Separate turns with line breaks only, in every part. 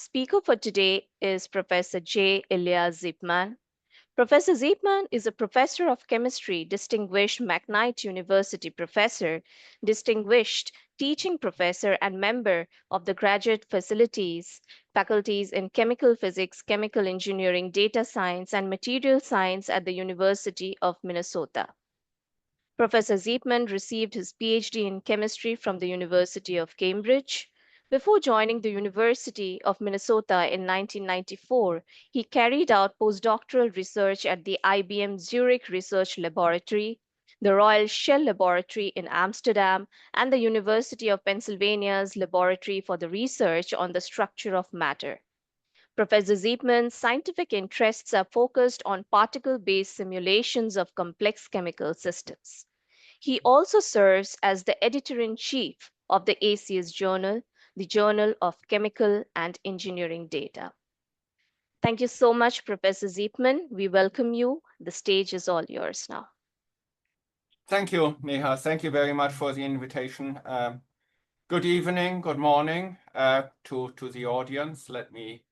speaker for today is Professor J. Ilja Siepmann. Professor Siepmann is a professor of chemistry, distinguished McKnight University professor, distinguished teaching professor, and member of the graduate faculties in chemical physics, chemical engineering, data science, and material science at the University of Minnesota. Professor Siepmann received his PhD in chemistry from the University of Cambridge. Before joining the University of Minnesota in 1994, he carried out postdoctoral research at the IBM Zurich Research Laboratory, the Royal Shell Laboratory in Amsterdam, and the University of Pennsylvania's Laboratory for the Research on the Structure of Matter. Professor Siepmann's scientific interests are focused on particle-based simulations of complex chemical systems. He also serves as the editor-in-chief of the ACS Journal, the Journal of Chemical and Engineering Data. Thank you so much, Professor Siepmann. We welcome you. The stage is all yours now.
Thank you, Neha. Thank you very much for the invitation. Good evening, good morning to the audience. Let me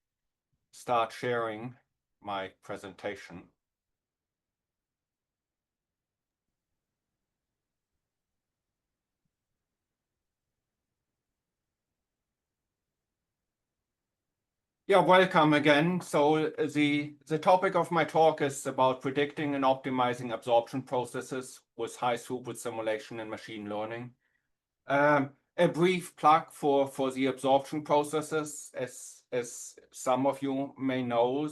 start sharing my presentation. Yeah, welcome again. So the topic of my talk is about predicting and optimizing absorption processes with high throughput simulation and machine learning. A brief plug for the absorption processes, as some of you may know,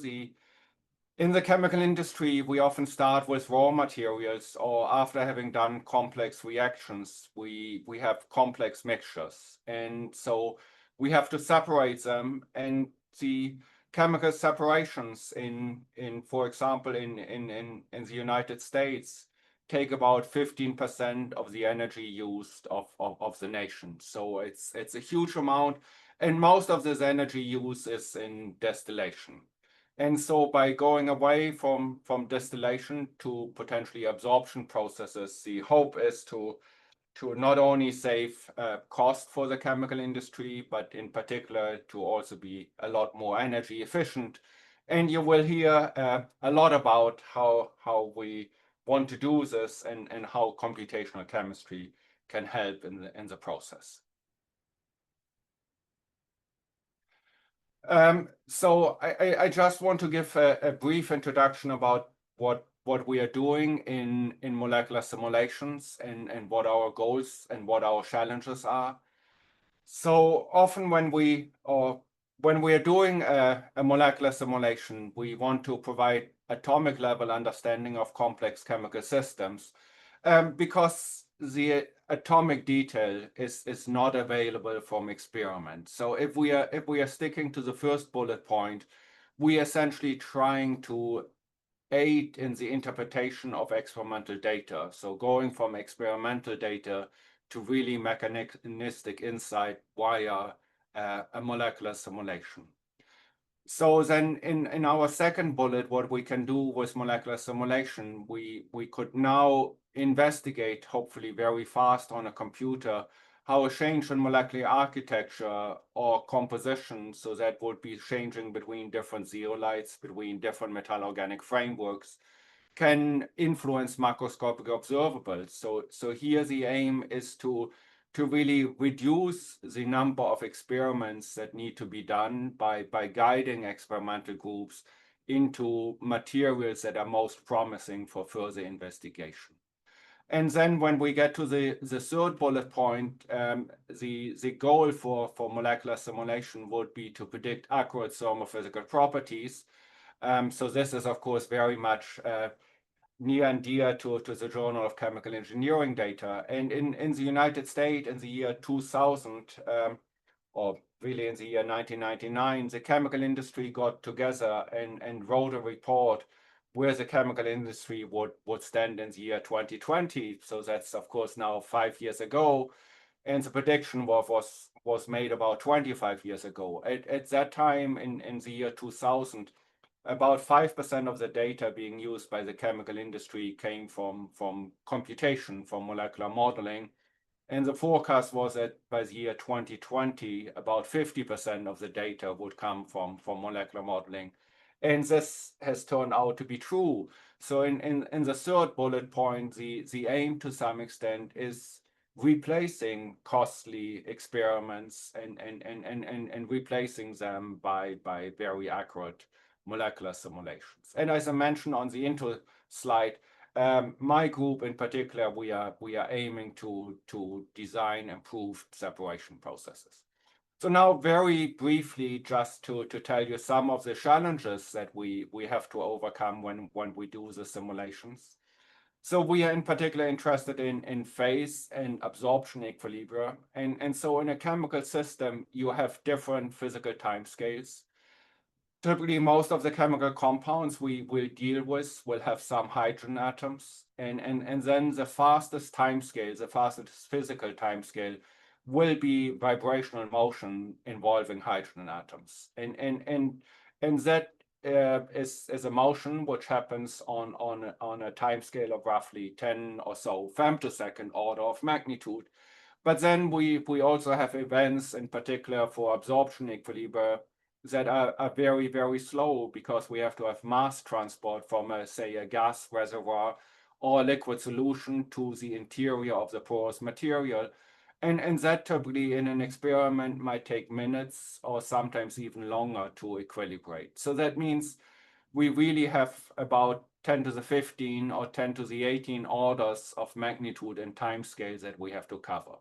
in the chemical industry, we often start with raw materials, or after having done complex reactions, we have complex mixtures. And so we have to separate them, and the chemical separations for example, in the United States take about 15% of the energy used of the nation. So it's a huge amount, and most of this energy use is in distillation. And so by going away from distillation to potentially absorption processes, the hope is to not only save cost for the chemical industry, but in particular to also be a lot more energy efficient. And you will hear a lot about how we want to do this and how computational chemistry can help in the process. So I just want to give a brief introduction about what we are doing in molecular simulations and what our goals and what our challenges are. So often when we are doing a molecular simulation, we want to provide atomic level understanding of complex chemical systems because the atomic detail is not available from experiments. So if we are sticking to the first bullet point, we are essentially trying to aid in the interpretation of experimental data. So going from experimental data to really mechanistic insight via a molecular simulation. So then in our second bullet, what we can do with molecular simulation, we could now investigate, hopefully very fast on a computer, how a change in molecular architecture or composition, so that would be changing between different zeolites, between different metallo-organic frameworks, can influence macroscopic observables. So here the aim is to really reduce the number of experiments that need to be done by guiding experimental groups into materials that are most promising for further investigation. And then when we get to the third bullet point, the goal for molecular simulation would be to predict accurate thermophysical properties. So this is, of course, very much near and dear to the Journal of Chemical Engineering Data. And in the United States, in the year 2000, or really in the year 1999, the chemical industry got together and wrote a report where the chemical industry would stand in the year 2020. So that's, of course, now 5 years ago. And the prediction was made about 25 years ago. At that time, in the year 2000, about 5% of the data being used by the chemical industry came from computation, from molecular modeling. And the forecast was that by the year 2020, about 50% of the data would come from molecular modeling. And this has turned out to be true. So in the third bullet point, the aim to some extent is replacing costly experiments and replacing them by very accurate molecular simulations. And as I mentioned on the intro slide, my group in particular, we are aiming to design improved separation processes. So now very briefly, just to tell you some of the challenges that we have to overcome when we do the simulations. So we are in particular interested in phase and absorption equilibria. And so in a chemical system, you have different physical timescales. Typically, most of the chemical compounds we will deal with will have some hydrogen atoms. And then the fastest timescale, the fastest physical timescale, will be vibrational motion involving hydrogen atoms. And that is a motion which happens on a timescale of roughly 10 or so femtosecond order of magnitude. But then we also have events in particular for absorption equilibria that are very, very slow because we have to have mass transport from, say, a gas reservoir or a liquid solution to the interior of the porous material. And that typically in an experiment might take minutes or sometimes even longer to equilibrate. So that means we really have about 10 to the 15 or 10 to the 18 orders of magnitude and time scales that we have to cover.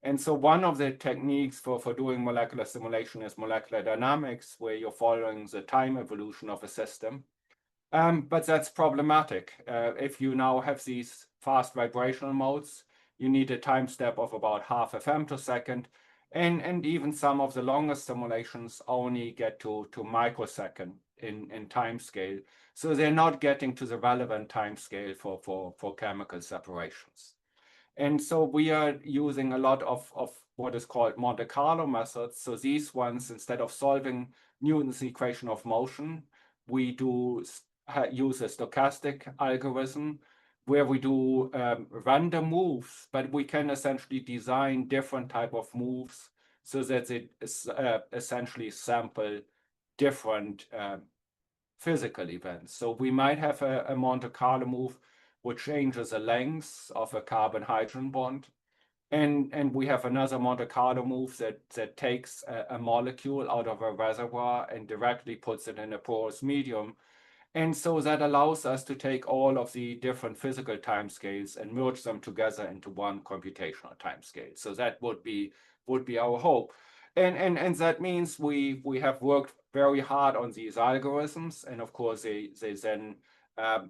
And so one of the techniques for doing molecular simulation is molecular dynamics, where you're following the time evolution of a system. But that's problematic. If you now have these fast vibrational modes, you need a time step of about half a femtosecond. And even some of the longest simulations only get to microsecond in time scale. So they're not getting to the relevant time scale for chemical separations. And so we are using a lot of what is called Monte Carlo methods. So these ones, instead of solving Newton's equation of motion, we do use a stochastic algorithm where we do random moves, but we can essentially design different type of moves so that it is essentially sample different physical events. So we might have a Monte Carlo move which changes the length of a carbon-hydrogen bond. And we have another Monte Carlo move that takes a molecule out of a reservoir and directly puts it in a porous medium. And so that allows us to take all of the different physical timescales and merge them together into one computational timescale. So that would be our hope. And that means we have worked very hard on these algorithms. And of course, they then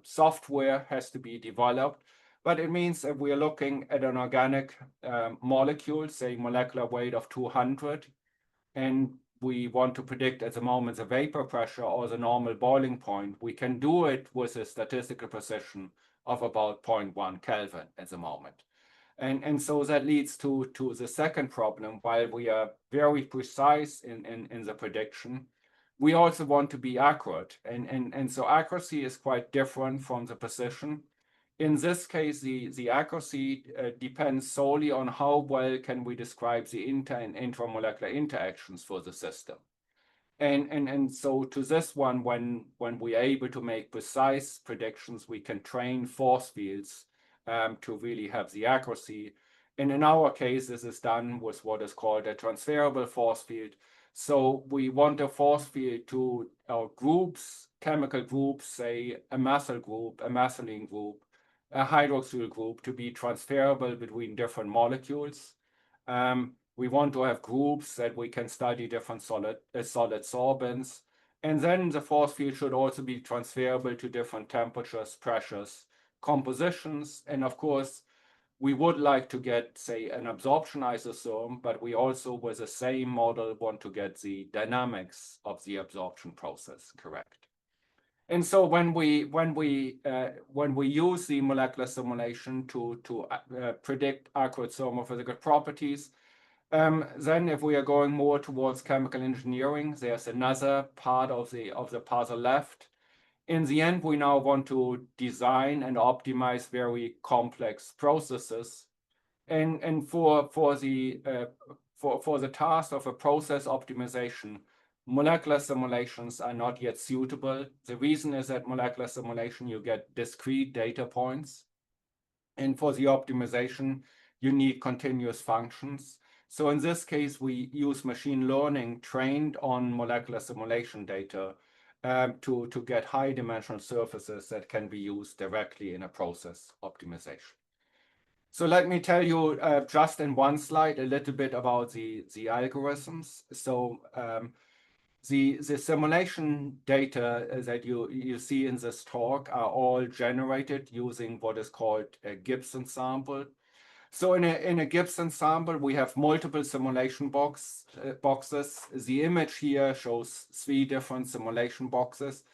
software has to be developed. But it means that we are looking at an organic molecule, say molecular weight of 200, and we want to predict at the moment the vapor pressure or the normal boiling point, we can do it with a statistical precision of about 0.1 Kelvin at the moment. And so that leads to the second problem. While we are very precise in the prediction, we also want to be accurate. And so accuracy is quite different from the precision. In this case, the accuracy depends solely on how well can we describe the inter and intramolecular interactions for the system. And so to this one, when we are able to make precise predictions, we can train force fields to really have the accuracy. And in our case, this is done with what is called a transferable force field. So we want a force field to our groups, chemical groups, say a methyl group, a methylene group, a hydroxyl group, to be transferable between different molecules. We want to have groups that we can study different solid sorbents. And then the force field should also be transferable to different temperatures, pressures, compositions. And of course, we would like to get, say, an absorption isotherm, but we also, with the same model, want to get the dynamics of the absorption process correct. And so when we use the molecular simulation to predict accurate thermophysical properties, then if we are going more towards chemical engineering, there's another part of the puzzle left. In the end, we now want to design and optimize very complex processes. And for the task of a process optimization, molecular simulations are not yet suitable. The reason is that molecular simulation, you get discrete data points. And for the optimization, you need continuous functions. So in this case, we use machine learning trained on molecular simulation data to get high dimensional surfaces that can be used directly in a process optimization. So let me tell you just in one slide a little bit about the algorithms. So the simulation data that you see in this talk are all generated using what is called a Gibson sample. So in a Gibson sample, we have multiple simulation boxes. The image here shows 3 different simulation boxes.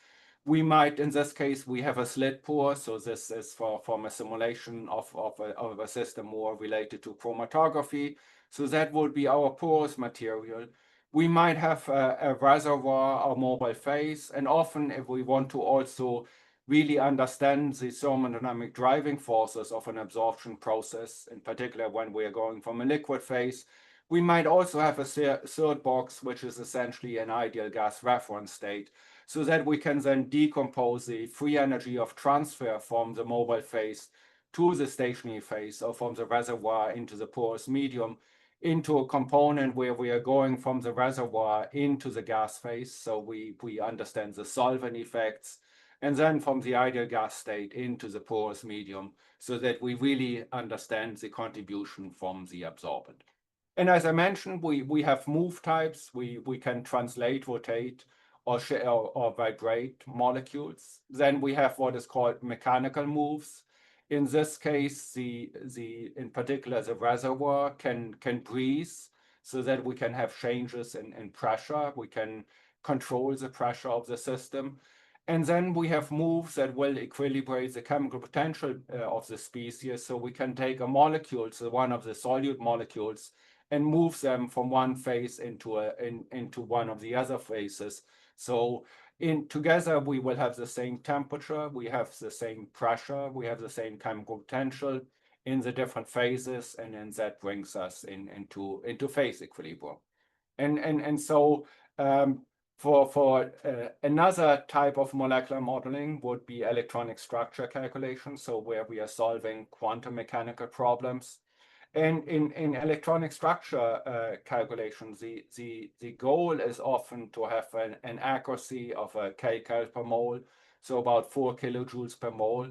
We might, in this case, we have a slit pore. So this is from a simulation of a system more related to chromatography. So that would be our porous material. We might have a reservoir or mobile phase. And often if we want to also really understand the thermodynamic driving forces of an absorption process, in particular when we are going from a liquid phase, we might also have a third box, which is essentially an ideal gas reference state, so that we can then decompose the free energy of transfer from the mobile phase to the stationary phase, or from the reservoir into the porous medium, into a component where we are going from the reservoir into the gas phase. So we understand the solvent effects, and then from the ideal gas state into the porous medium, so that we really understand the contribution from the absorbent. And as I mentioned, we have move types. We can translate, rotate, or vibrate molecules. Then we have what is called mechanical moves. In this case, in particular, the reservoir can breathe, so that we can have changes in pressure. We can control the pressure of the system. And then we have moves that will equilibrate the chemical potential of the species. So we can take a molecule, so one of the solute molecules, and move them from one phase into one of the other phases. So together we will have the same temperature, we have the same pressure, we have the same chemical potential in the different phases, and then that brings us into phase equilibrium. And so for another type of molecular modeling would be electronic structure calculation, so where we are solving quantum mechanical problems. And in electronic structure calculations, the goal is often to have an accuracy of a kcal per mole, so about 4 kilojoules per mole.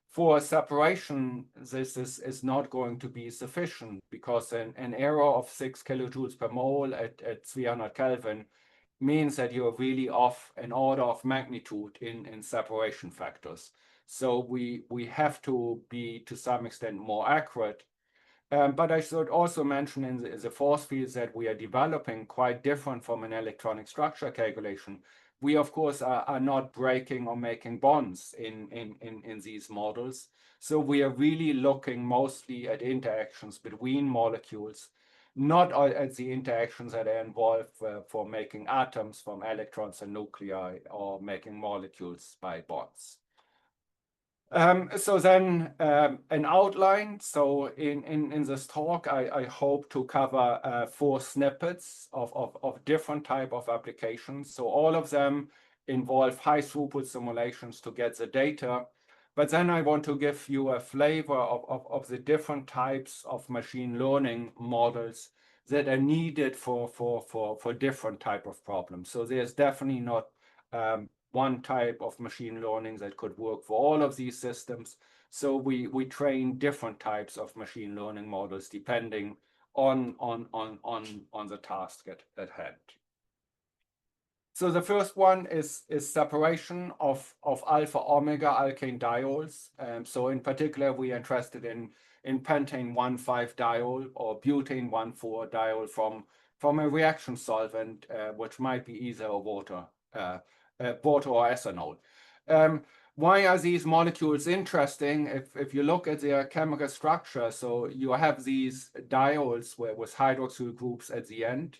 For separation, this is not going to be sufficient, because an error of 6 kilojoules per mole at 300 Kelvin means that you're really off an order of magnitude in separation factors. So we have to be, to some extent, more accurate. But I should also mention in the force fields that we are developing quite different from an electronic structure calculation. We, of course, are not breaking or making bonds in these models. So we are really looking mostly at interactions between molecules, not at the interactions that are involved for making atoms from electrons and nuclei, or making molecules by bonds. So then an outline. So in this talk, I hope to cover 4 snippets of different type of applications. So all of them involve high throughput simulations to get the data. But then I want to give you a flavor of the different types of machine learning models that are needed for different type of problems. So there's definitely not one type of machine learning that could work for all of these systems. So we train different types of machine learning models depending on the task at hand. So the first one is separation of alpha omega alkane diols. So in particular, we are interested in pentane 1,5 diol or butane 1,4 diol from a reaction solvent, which might be either water or ethanol. Why are these molecules interesting? If you look at their chemical structure, so you have these diols with hydroxyl groups at the end.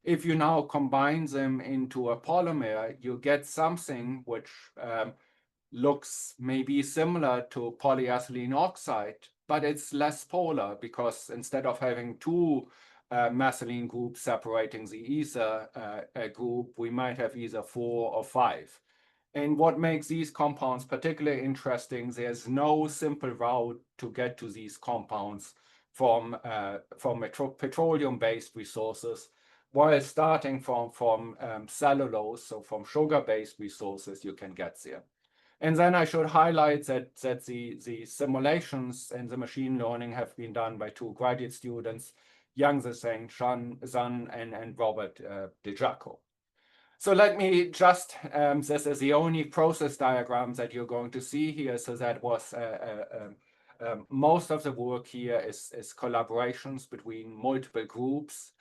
If you now combine them into a polymer, you get something which looks maybe similar to polyethylene oxide, but it's less polar because instead of having two methylene groups separating the ether group, we might have either 4 or 5. And what makes these compounds particularly interesting, there's no simple route to get to these compounds from petroleum-based resources, while starting from cellulose, so from sugar-based resources, you can get there. And then I should highlight that the simulations and the machine learning have been done by two graduate students, Yang Zhang and Robert DeJaco. So let me just, this is the only process diagram that you're going to see here. So that was most of the work here is collaborations between multiple groups.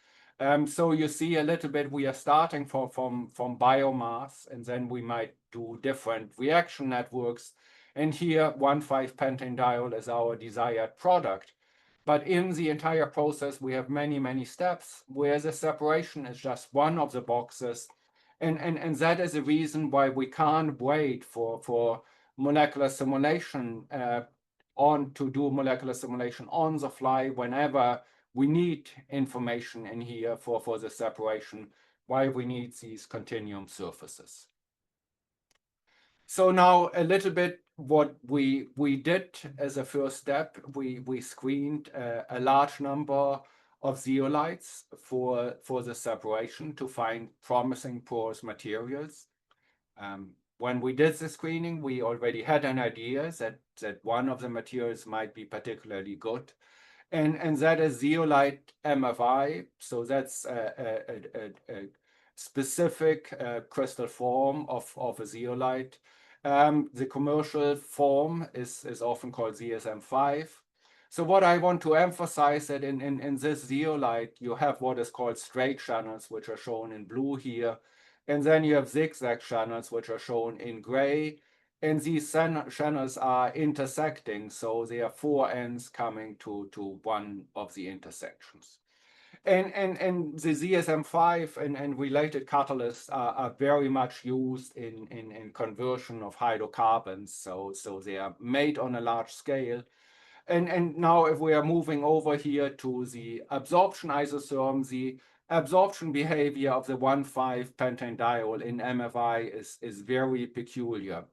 So you see a little bit, we are starting from biomass, and then we might do different reaction networks. And here 1,5-pentanediol is our desired product. But in the entire process, we have many, many steps where the separation is just one of the boxes. And that is the reason why we can't wait for molecular simulation to do molecular simulation on the fly whenever we need information in here for the separation, why we need these continuum surfaces. So now a little bit what we did as a first step, we screened a large number of zeolites for the separation to find promising porous materials. When we did the screening, we already had an idea that one of the materials might be particularly good, and that is zeolite MFI. So that's a specific crystal form of a zeolite. The commercial form is often called ZSM5. So what I want to emphasize that in this zeolite, you have what is called straight channels, which are shown in blue here. And then you have zigzag channels, which are shown in gray. And these channels are intersecting, so there are 4 ends coming to one of the intersections. And the ZSM5 and related catalysts are very much used in conversion of hydrocarbons, so they are made on a large scale. And now if we are moving over here to the absorption isotherm, the absorption behavior of the 1,5-pentanediol in MFI is very peculiar.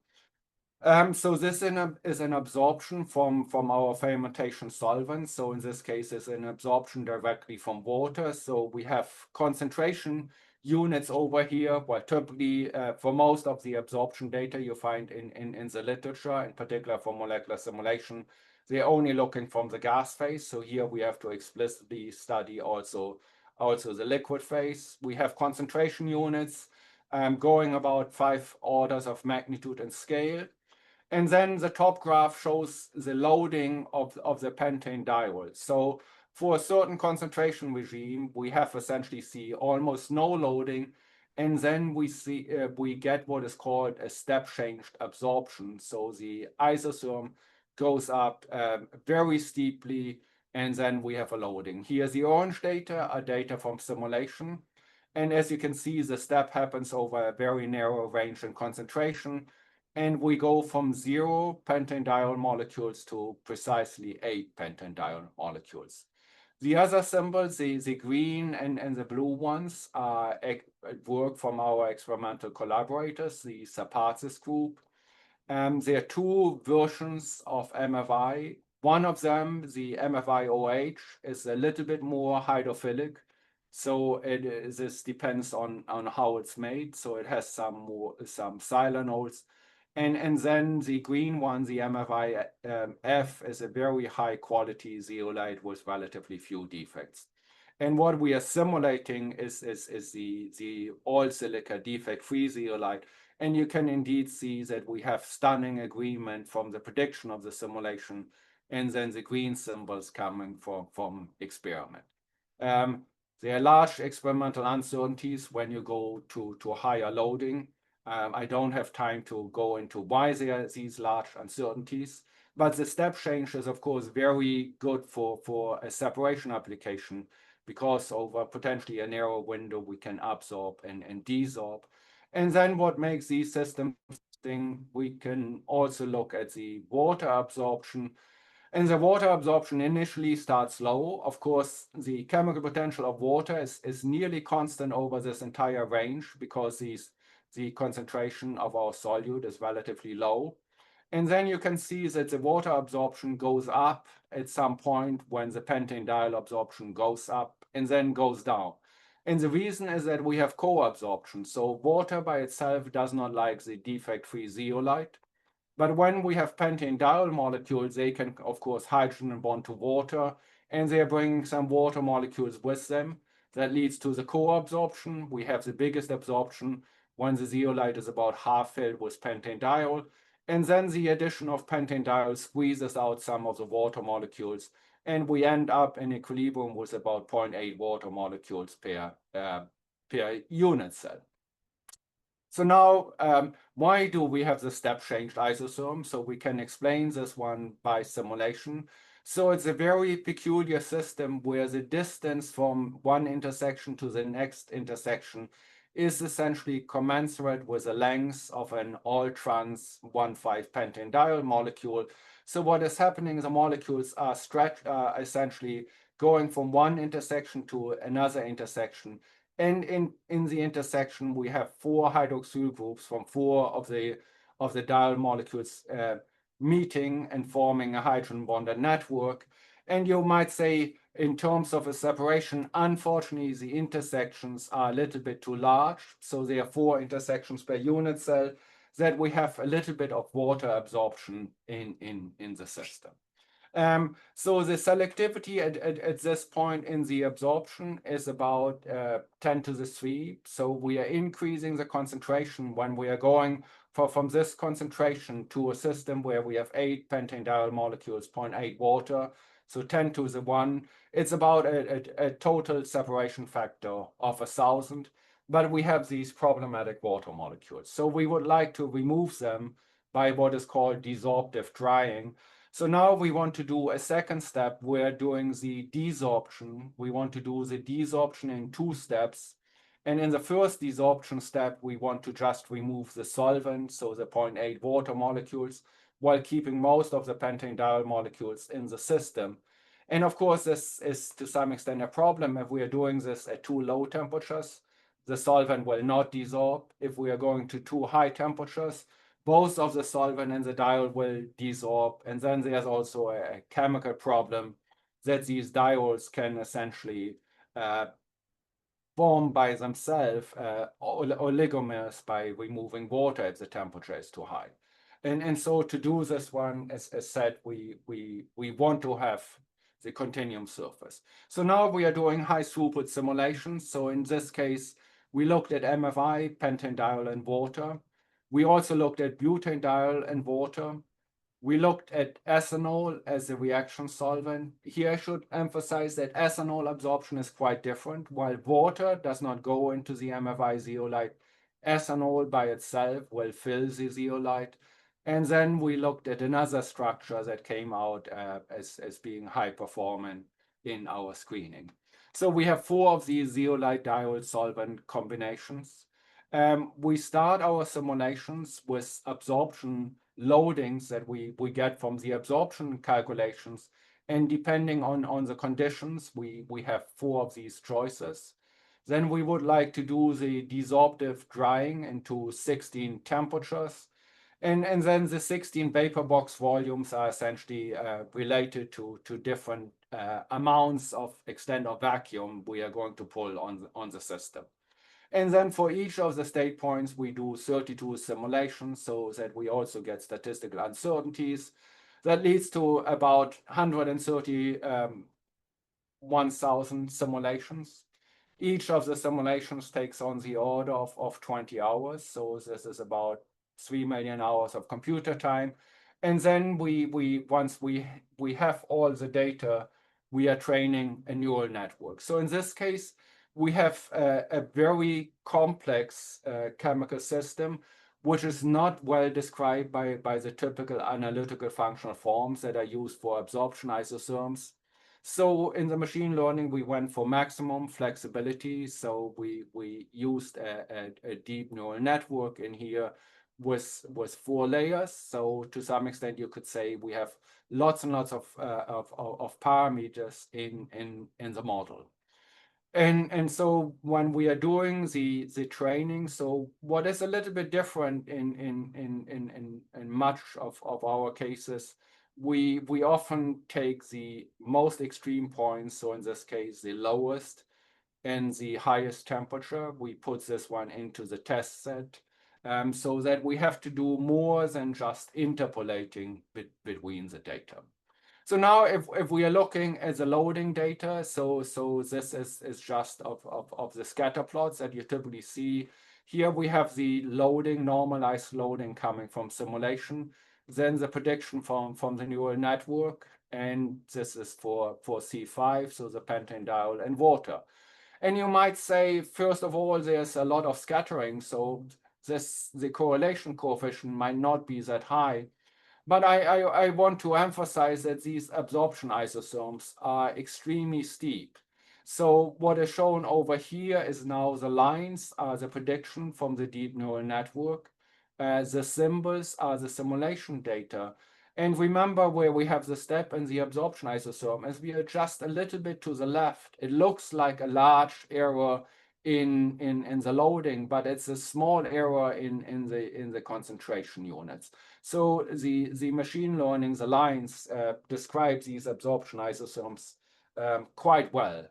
So this is an absorption from our fermentation solvent. So in this case, it's an absorption directly from water. So we have concentration units over here. Well, typically for most of the absorption data you find in the literature, in particular for molecular simulation, they're only looking from the gas phase. So here we have to explicitly study also the liquid phase. We have concentration units going about 5 orders of magnitude in scale. And then the top graph shows the loading of the pentanediol. So for a certain concentration regime, we have essentially see almost no loading. And then we get what is called a step-changed absorption. So the isotherm goes up very steeply, and then we have a loading. Here, the orange data are data from simulation. And as you can see, the step happens over a very narrow range in concentration. And we go from 0 pentanediol molecules to precisely 8 pentanediol molecules. The other symbols, the green and the blue ones, are work from our experimental collaborators, the Sapazis group. There are 2 versions of MFI. One of them, the MFI-OH, is a little bit more hydrophilic. So this depends on how it's made. So it has some silanols. And then the green one, the MFI-F, is a very high quality zeolite with relatively few defects. And what we are simulating is the all silica defect-free zeolite. And you can indeed see that we have stunning agreement from the prediction of the simulation, and then the green symbols coming from experiment. There are large experimental uncertainties when you go to higher loading. I don't have time to go into why there are these large uncertainties, but the step change is, of course, very good for a separation application, because over potentially a narrow window, we can absorb and desorb. And then what makes these systems interesting, we can also look at the water absorption. And the water absorption initially starts low. Of course, the chemical potential of water is nearly constant over this entire range because the concentration of our solute is relatively low. And then you can see that the water absorption goes up at some point when the pentanediol absorption goes up and then goes down. And the reason is that we have co-absorption. So water by itself does not like the defect-free zeolite. But when we have pentanediol molecules, they can, of course, hydrogen bond to water, and they are bringing some water molecules with them. That leads to the co-absorption. We have the biggest absorption when the zeolite is about half filled with pentanediol. And then the addition of pentanediol squeezes out some of the water molecules, and we end up in equilibrium with about 0.8 water molecules per unit cell. So now, why do we have the step-changed isotherm? So we can explain this one by simulation. So it's a very peculiar system where the distance from one intersection to the next intersection is essentially commensurate with the length of an all-trans 1,5-pentanediol molecule. So what is happening is the molecules are essentially going from one intersection to another intersection. And in the intersection, we have 4 hydroxyl groups from 4 of the diol molecules meeting and forming a hydrogen bonded network. And you might say, in terms of a separation, unfortunately, the intersections are a little bit too large. So there are 4 intersections per unit cell that we have a little bit of water absorption in the system. So the selectivity at this point in the absorption is about 10 to the 3. So we are increasing the concentration when we are going from this concentration to a system where we have 8 pentanediol molecules, 0.8 water, so 10 to the 1. It's about a total separation factor of 1,000, but we have these problematic water molecules. So we would like to remove them by what is called desorptive drying. So now we want to do a second step. We're doing the desorption. We want to do the desorption in 2 steps. And in the first desorption step, we want to just remove the solvent, so the 0.8 water molecules, while keeping most of the pentanediol molecules in the system. And of course, this is to some extent a problem. If we are doing this at too low temperatures, the solvent will not desorb. If we are going to too high temperatures, both of the solvent and the diol will desorb. And then there's also a chemical problem that these diols can essentially form by themselves oligomers by removing water if the temperature is too high. And so to do this one, as said, we want to have the continuum surface. So now we are doing high throughput simulations. So in this case, we looked at MFI, pentanediol, and water. We also looked at butanediol and water. We looked at ethanol as a reaction solvent. Here I should emphasize that ethanol absorption is quite different. While water does not go into the MFI zeolite, ethanol by itself will fill the zeolite. And then we looked at another structure that came out as being high performing in our screening. So we have 4 of these zeolite diol solvent combinations. We start our simulations with absorption loadings that we get from the absorption calculations. And depending on the conditions, we have 4 of these choices. Then we would like to do the desorptive drying into 16 temperatures. And then the 16 vapor box volumes are essentially related to different amounts of extent of vacuum we are going to pull on the system. And then for each of the state points, we do 32 simulations so that we also get statistical uncertainties. That leads to about 131,000 simulations. Each of the simulations takes on the order of 20 hours. So this is about 3 million hours of computer time. And then once we have all the data, we are training a neural network. So in this case, we have a very complex chemical system, which is not well described by the typical analytical functional forms that are used for absorption isotherms. So in the machine learning, we went for maximum flexibility. So we used a deep neural network in here with 4 layers. So to some extent, you could say we have lots and lots of parameters in the model. And so when we are doing the training, so what is a little bit different in much of our cases, we often take the most extreme points, so in this case, the lowest and the highest temperature. We put this one into the test set, so that we have to do more than just interpolating between the data. So now if we are looking at the loading data, so this is just of the scatter plots that you typically see. Here we have the loading, normalized loading coming from simulation, then the prediction from the neural network, and this is for C5, so the pentane diol and water. And you might say, first of all, there's a lot of scattering, so the correlation coefficient might not be that high. But I want to emphasize that these absorption isotherms are extremely steep. So what is shown over here is now the lines are the prediction from the deep neural network. The symbols are the simulation data. And remember where we have the step in the absorption isotherm, as we adjust a little bit to the left, it looks like a large error in the loading, but it's a small error in the concentration units. So the machine learning, the lines describe these absorption isotherms quite well,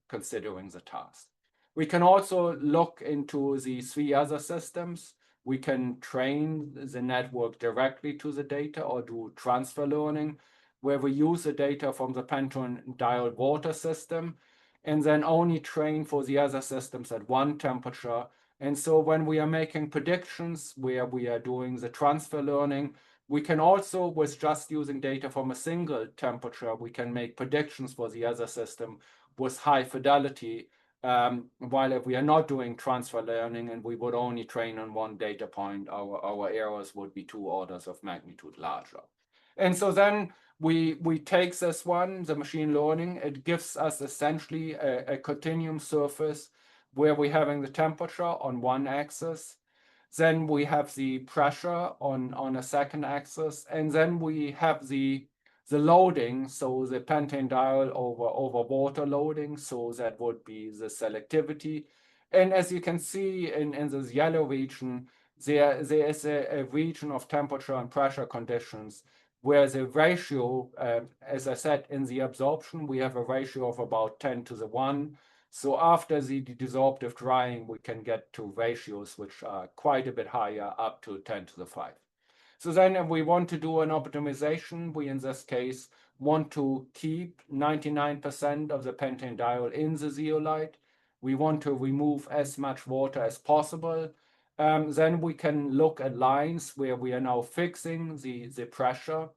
considering the task. We can also look into the 3 other systems. We can train the network directly to the data or do transfer learning, where we use the data from the pentane diol water system and then only train for the other systems at one temperature. And so when we are making predictions where we are doing the transfer learning, we can also, with just using data from a single temperature, we can make predictions for the other system with high fidelity. While if we are not doing transfer learning and we would only train on one data point, our errors would be 2 orders of magnitude larger. And so then we take this one, the machine learning, it gives us essentially a continuum surface where we're having the temperature on one axis, then we have the pressure on a second axis, and then we have the loading, so the pentane diol over water loading, so that would be the selectivity. And as you can see in this yellow region, there is a region of temperature and pressure conditions where the ratio, as I said, in the absorption, we have a ratio of about 10 to the 1. So after the desorptive drying, we can get to ratios which are quite a bit higher, up to 10 to the 5. So then if we want to do an optimization, we in this case want to keep 99% of the pentane diol in the zeolite. We want to remove as much water as possible. Then we can look at lines where we are now fixing the pressure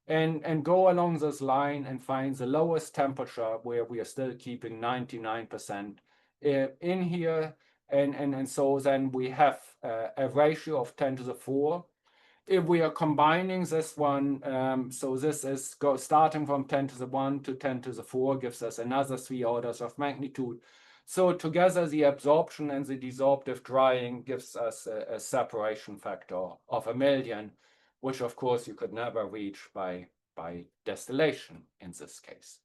and go along this line and find the lowest temperature where we are still keeping 99% in here. And so then we have a ratio of 10 to the 4. If we are combining this one, so this is starting from 10 to the 1 to 10 to the 4 gives us another 3 orders of magnitude. So together, the absorption and the desorptive drying gives us a separation factor of 1,000,000, which of course you could never reach by distillation in this case.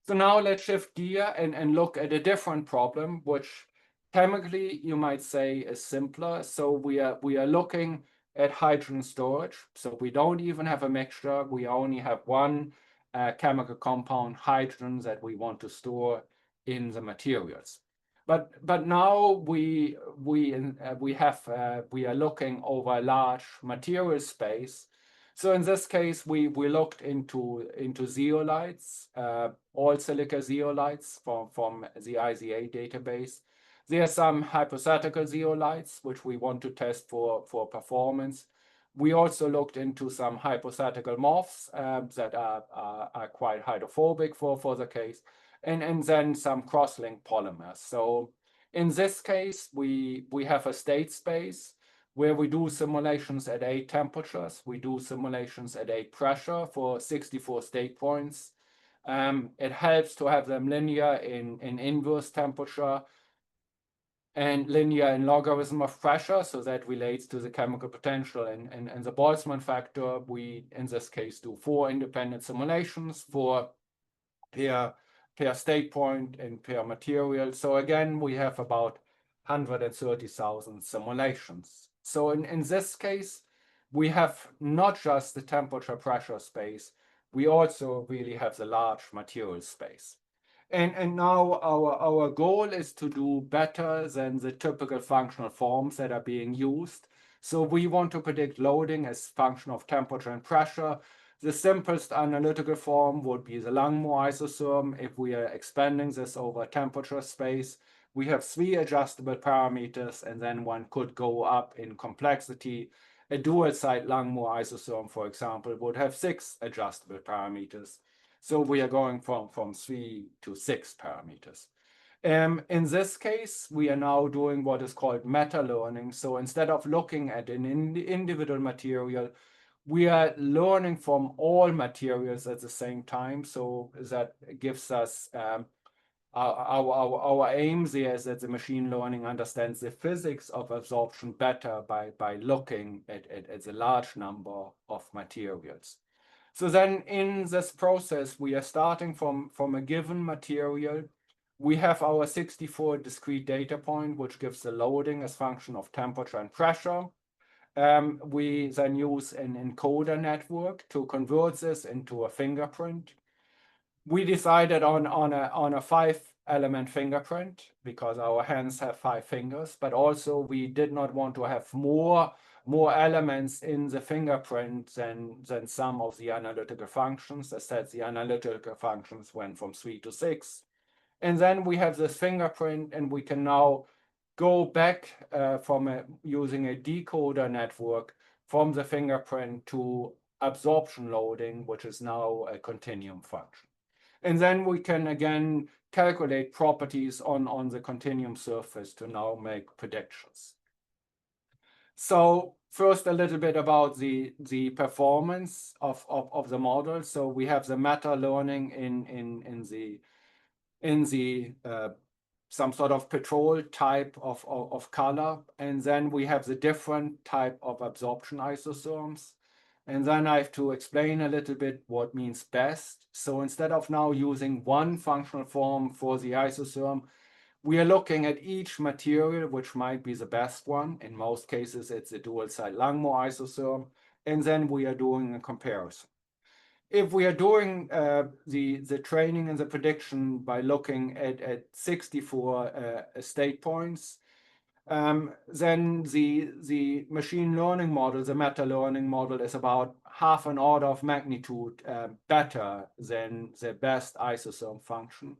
So now let's shift gear and look at a different problem, which chemically you might say is simpler. So we are looking at hydrogen storage. So we don't even have a mixture. We only have one chemical compound, hydrogen, that we want to store in the materials. But now we are looking over a large material space. So in this case, we looked into zeolites, all silica zeolites from the IZA database. There are some hypothetical zeolites which we want to test for performance. We also looked into some hypothetical morphs that are quite hydrophobic for the case, and then some cross-linked polymers. So in this case, we have a state space where we do simulations at 8 temperatures. We do simulations at 8 pressure for 64 state points. It helps to have them linear in inverse temperature. and linear and logarithm of pressure, so that relates to the chemical potential and the Boltzmann factor. We, in this case, do 4 independent simulations for per state point and per material. So again, we have about 130,000 simulations. So in this case, we have not just the temperature pressure space, we also really have the large material space. And now our goal is to do better than the typical functional forms that are being used. So we want to predict loading as function of temperature and pressure. The simplest analytical form would be the Langmuir isotherm. If we are expanding this over temperature space, we have 3 adjustable parameters, and then one could go up in complexity. A dual-side Langmuir isotherm, for example, would have 6 adjustable parameters. So we are going from 3 to 6 parameters. In this case, we are now doing what is called meta-learning. So instead of looking at an individual material, we are learning from all materials at the same time. So that gives us our aim there is that the machine learning understands the physics of absorption better by looking at the large number of materials. So then in this process, we are starting from a given material. We have our 64 discrete data point, which gives the loading as function of temperature and pressure. We then use an encoder network to convert this into a fingerprint. We decided on a 5-element fingerprint because our hands have 5 fingers, but also we did not want to have more elements in the fingerprint than some of the analytical functions. As said, the analytical functions went from 3 to 6. And then we have this fingerprint, and we can now go back from using a decoder network from the fingerprint to absorption loading, which is now a continuum function. And then we can again calculate properties on the continuum surface to now make predictions. So first, a little bit about the performance of the model. So we have the meta learning in the some sort of petrol type of color, and then we have the different type of absorption isotherms. And then I have to explain a little bit what means best. So instead of now using one functional form for the isotherm, we are looking at each material, which might be the best one. In most cases, it's a dual-side Langmuir isotherm. And then we are doing a comparison. If we are doing the training and the prediction by looking at 64 state points, then the machine learning model, the meta learning model, is about half an order of magnitude better than the best isotherm function.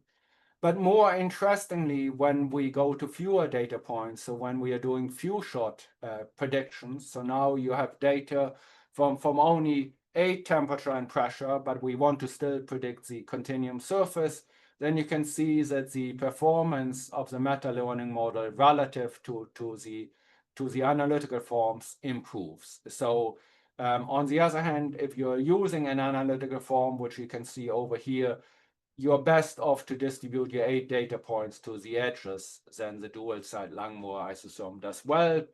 But more interestingly, when we go to fewer data points, so when we are doing few shot predictions, so now you have data from only 8 temperature and pressure, but we want to still predict the continuum surface, then you can see that the performance of the meta learning model relative to the analytical forms improves. So on the other hand, if you're using an analytical form, which you can see over here, you're best off to distribute your 8 data points to the edges than the dual-side Langmuir isotherm does well.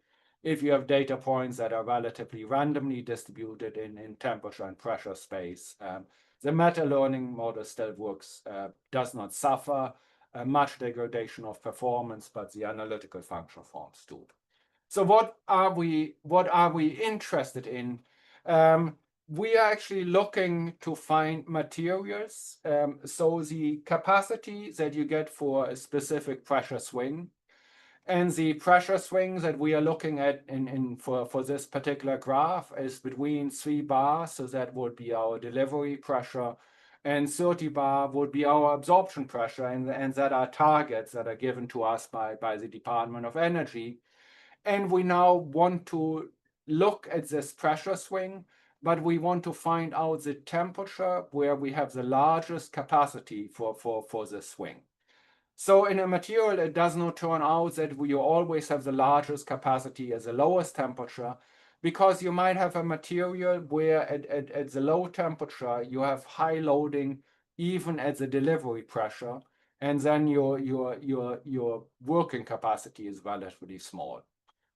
If you have data points that are relatively randomly distributed in temperature and pressure space, the meta-learning model still works, does not suffer much degradation of performance, but the analytical functional forms do. So what are we interested in? We are actually looking to find materials. So the capacity that you get for a specific pressure swing, and the pressure swing that we are looking at for this particular graph is between 3 bar, so that would be our delivery pressure, and 30 bar would be our absorption pressure, and that are targets that are given to us by the Department of Energy. And we now want to look at this pressure swing, but we want to find out the temperature where we have the largest capacity for this swing. So in a material, it does not turn out that you always have the largest capacity at the lowest temperature, because you might have a material where at the low temperature, you have high loading even at the delivery pressure. and then your working capacity is relatively small.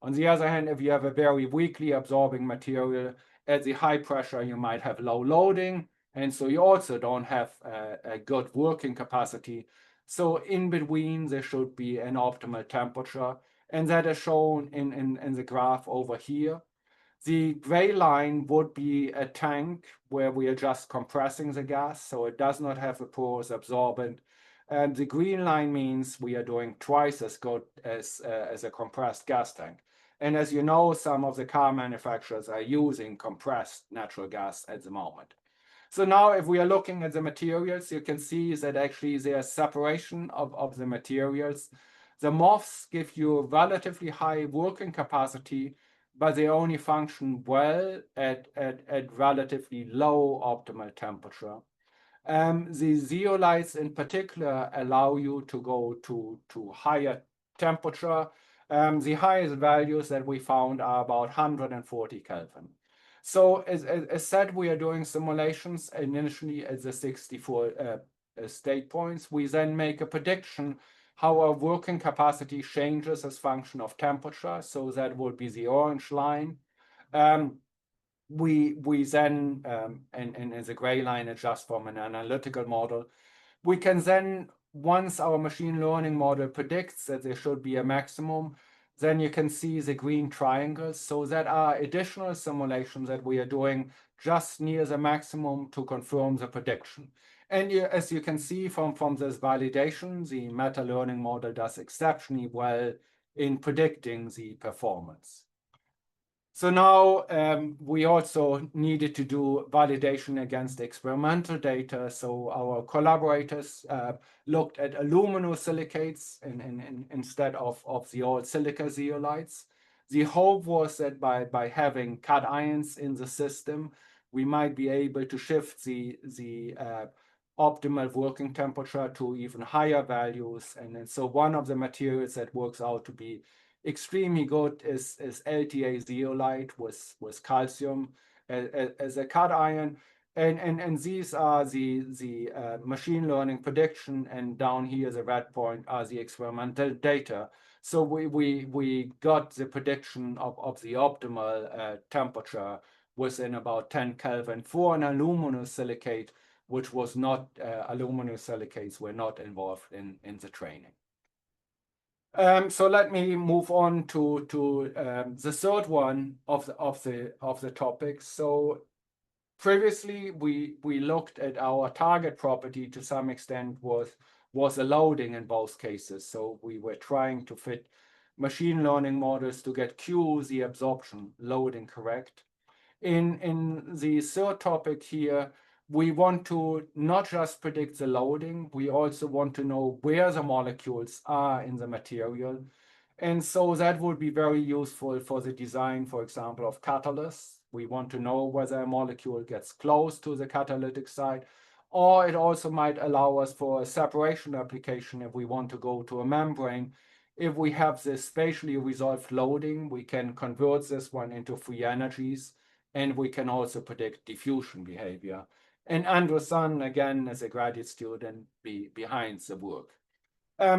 On the other hand, if you have a very weakly absorbing material at the high pressure, you might have low loading, and so you also don't have a good working capacity. So in between, there should be an optimal temperature, and that is shown in the graph over here. The gray line would be a tank where we are just compressing the gas, so it does not have a porous absorbent. And the green line means we are doing twice as good as a compressed gas tank. And as you know, some of the car manufacturers are using compressed natural gas at the moment. So now if we are looking at the materials, you can see that actually there's separation of the materials. The MOFs give you relatively high working capacity, but they only function well at relatively low optimal temperature. The zeolites in particular allow you to go to higher temperature. The highest values that we found are about 140 Kelvin. So as said, we are doing simulations initially at the 64 state points. We then make a prediction how our working capacity changes as function of temperature. So that would be the orange line. We then, and the gray line is just from an analytical model. We can then, once our machine learning model predicts that there should be a maximum, then you can see the green triangles. So that are additional simulations that we are doing just near the maximum to confirm the prediction. And as you can see from this validation, the meta learning model does exceptionally well in predicting the performance. So now we also needed to do validation against experimental data. So our collaborators looked at aluminosilicates instead of the old silica zeolites. The hope was that by having cut ions in the system, we might be able to shift the optimal working temperature to even higher values. And so one of the materials that works out to be extremely good is LTA zeolite with calcium as a cut ion. And these are the machine learning prediction, and down here the red point are the experimental data. So we got the prediction of the optimal temperature within about 10 Kelvin for an aluminosilicate, which was not, aluminosilicates were not involved in the training. So let me move on to the third one of the topics. So previously we looked at our target property to some extent was a loading in both cases. So we were trying to fit machine learning models to get Q, the absorption loading, correct. In the third topic here, we want to not just predict the loading, we also want to know where the molecules are in the material. And so that would be very useful for the design, for example, of catalysts. We want to know whether a molecule gets close to the catalytic site, or it also might allow us for a separation application if we want to go to a membrane. If we have this spatially resolved loading, we can convert this one into free energies, and we can also predict diffusion behavior. And Andrew Sun, again, as a graduate student, behind the work.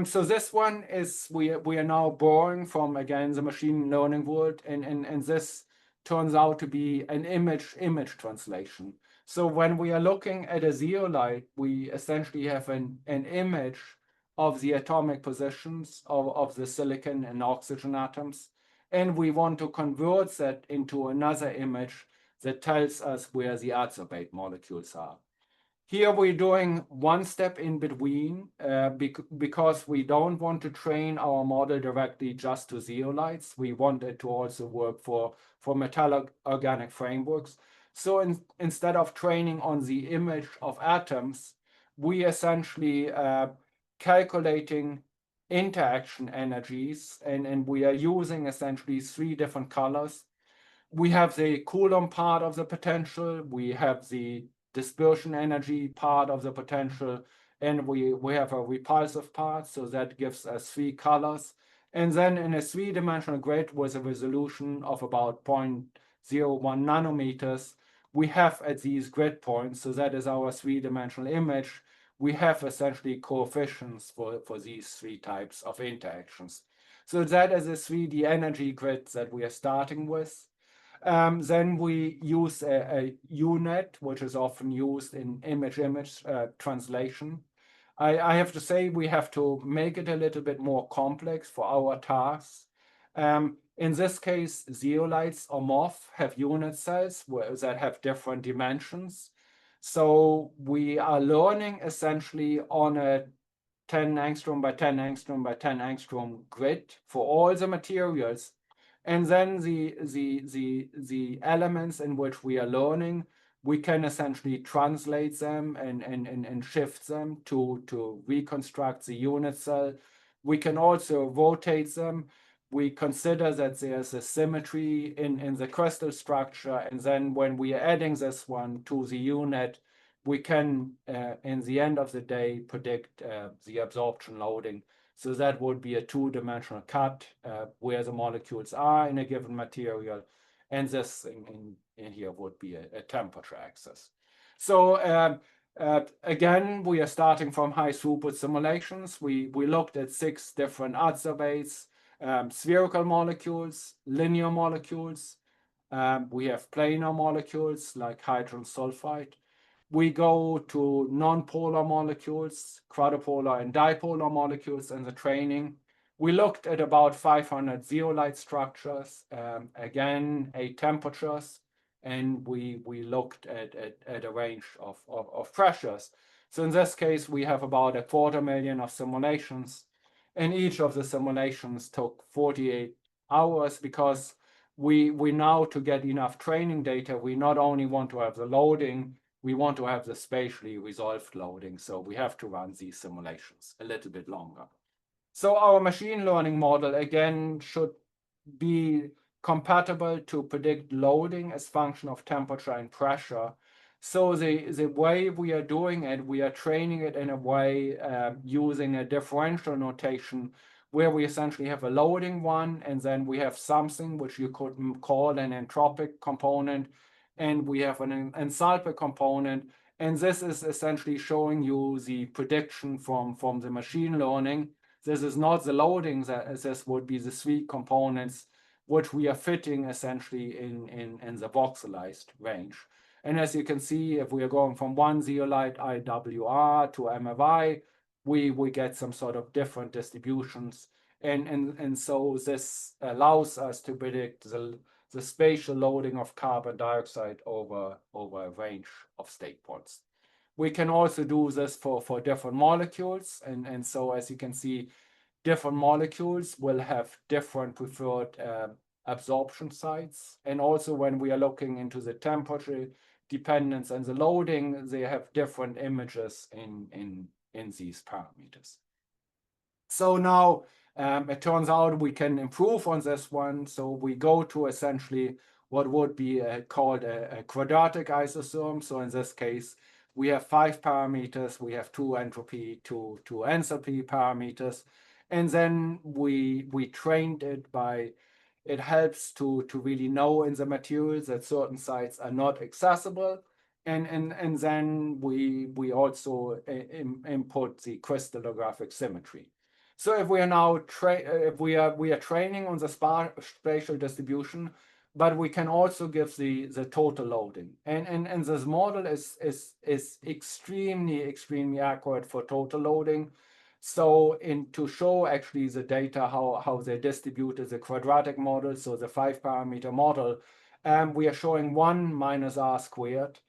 So this one is, we are now borrowing from, again, the machine learning world, and this turns out to be an image translation. So when we are looking at a zeolite, we essentially have an image of the atomic positions of the silicon and oxygen atoms, and we want to convert that into another image that tells us where the adsorbate molecules are. Here we're doing one step in between because we don't want to train our model directly just to zeolites. We want it to also work for metallic organic frameworks. So instead of training on the image of atoms, we essentially calculating interaction energies, and we are using essentially three different colors. We have the Coulomb part of the potential, we have the dispersion energy part of the potential, and we have a repulsive part, so that gives us three colors. And then in a three-dimensional grid with a resolution of about 0.01 nanometers, we have at these grid points, so that is our three-dimensional image, we have essentially coefficients for these three types of interactions. So that is a 3D energy grid that we are starting with. Then we use a UNet, which is often used in image-image translation. I have to say we have to make it a little bit more complex for our tasks. In this case, zeolites or MOF have unit cells that have different dimensions. So we are learning essentially on a 10 angstrom by 10 angstrom by 10 angstrom grid for all the materials. And then the elements in which we are learning, we can essentially translate them and shift them to reconstruct the unit cell. We can also rotate them. We consider that there's a symmetry in the crystal structure. And then when we are adding this one to the unit, we can, in the end of the day, predict the absorption loading. So that would be a two-dimensional cut where the molecules are in a given material. And this in here would be a temperature axis. So again, we are starting from high throughput simulations. We looked at 6 different adsorbates, spherical molecules, linear molecules. We have planar molecules like hydrogen sulfide. We go to non-polar molecules, quadrupolar and dipolar molecules in the training. We looked at about 500 zeolite structures, again, 8 temperatures, and we looked at a range of pressures. So in this case, we have about 250,000 of simulations, and each of the simulations took 48 hours because we now, to get enough training data, we not only want to have the loading, we want to have the spatially resolved loading. So we have to run these simulations a little bit longer. So our machine learning model, again, should be compatible to predict loading as function of temperature and pressure. So the way we are doing it, we are training it in a way using a differential notation where we essentially have a loading one, and then we have something which you could call an entropic component, and we have an enthalpic component. And this is essentially showing you the prediction from the machine learning. This is not the loading, this would be the 3 components which we are fitting essentially in the voxelized range. And as you can see, if we are going from one zeolite IWR to MFI, we get some sort of different distributions. And so this allows us to predict the spatial loading of carbon dioxide over a range of state points. We can also do this for different molecules. And so as you can see, different molecules will have different preferred absorption sites. And also when we are looking into the temperature dependence and the loading, they have different images in these parameters. So now it turns out we can improve on this one. So we go to essentially what would be called a quadratic isotherm. So in this case, we have 5 parameters. We have 2 entropy, two enthalpy parameters. And then we trained it by, it helps to really know in the materials that certain sites are not accessible. And then we also input the crystallographic symmetry. So if we are now we are training on the spatial distribution, but we can also give the total loading. And this model is extremely accurate for total loading. So to show actually the data, how they distributed the quadratic model, so the 5 parameter model, we are showing 1 minus r squared.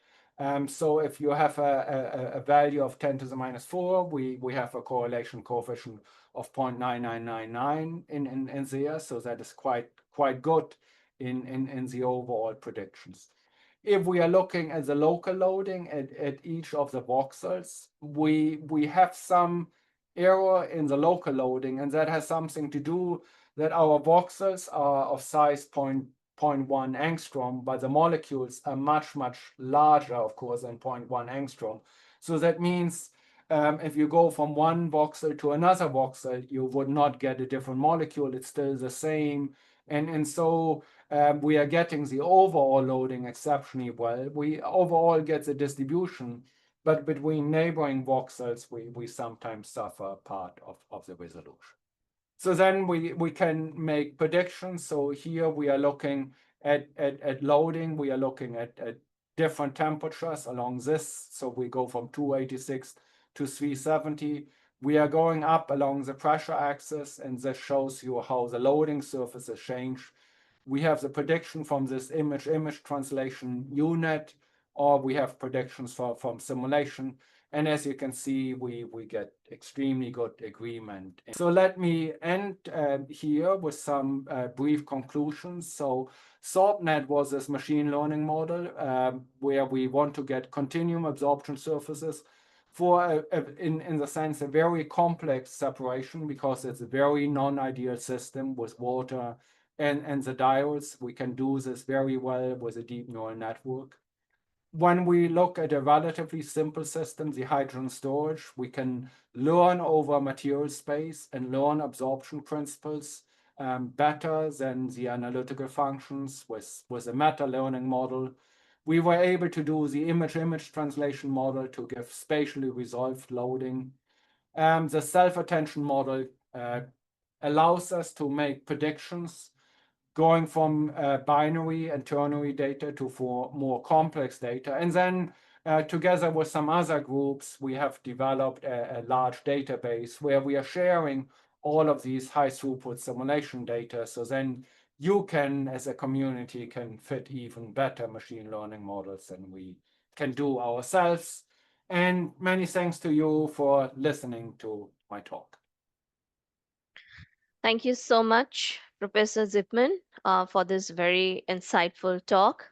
So if you have a value of 10 to the minus 4, we have a correlation coefficient of 0.9999 in there. So that is quite good in the overall predictions. If we are looking at the local loading at each of the voxels, we have some error in the local loading, and that has something to do that our voxels are of size 0.1 angstrom, but the molecules are much larger, of course, than 0.1 angstrom. So that means if you go from one voxel to another voxel, you would not get a different molecule. It's still the same. And so we are getting the overall loading exceptionally well. We overall get the distribution, but between neighboring voxels, we sometimes suffer part of the resolution. So then we can make predictions. So here we are looking at loading. We are looking at different temperatures along this. So we go from 286 to 370. We are going up along the pressure axis, and this shows you how the loading surfaces change. We have the prediction from this image translation unit, or we have predictions from simulation. And as you can see, we get extremely good agreement. So let me end here with some brief conclusions. So SorbNet was this machine learning model where we want to get continuum absorption surfaces for, in the sense, a very complex separation, because it's a very non-ideal system with water and the diodes. We can do this very well with a deep neural network. When we look at a relatively simple system, the hydrogen storage, we can learn over material space and learn absorption principles better than the analytical functions with a meta-learning model. We were able to do the image-image translation model to give spatially resolved loading. The self-attention model allows us to make predictions going from binary and ternary data to more complex data. And then together with some other groups, we have developed a large database where we are sharing all of these high throughput simulation data. So then you can, as a community, can fit even better machine learning models than we can do ourselves. And many thanks to you for listening to my talk.
Thank you so much, Professor Zipman, for this very insightful talk.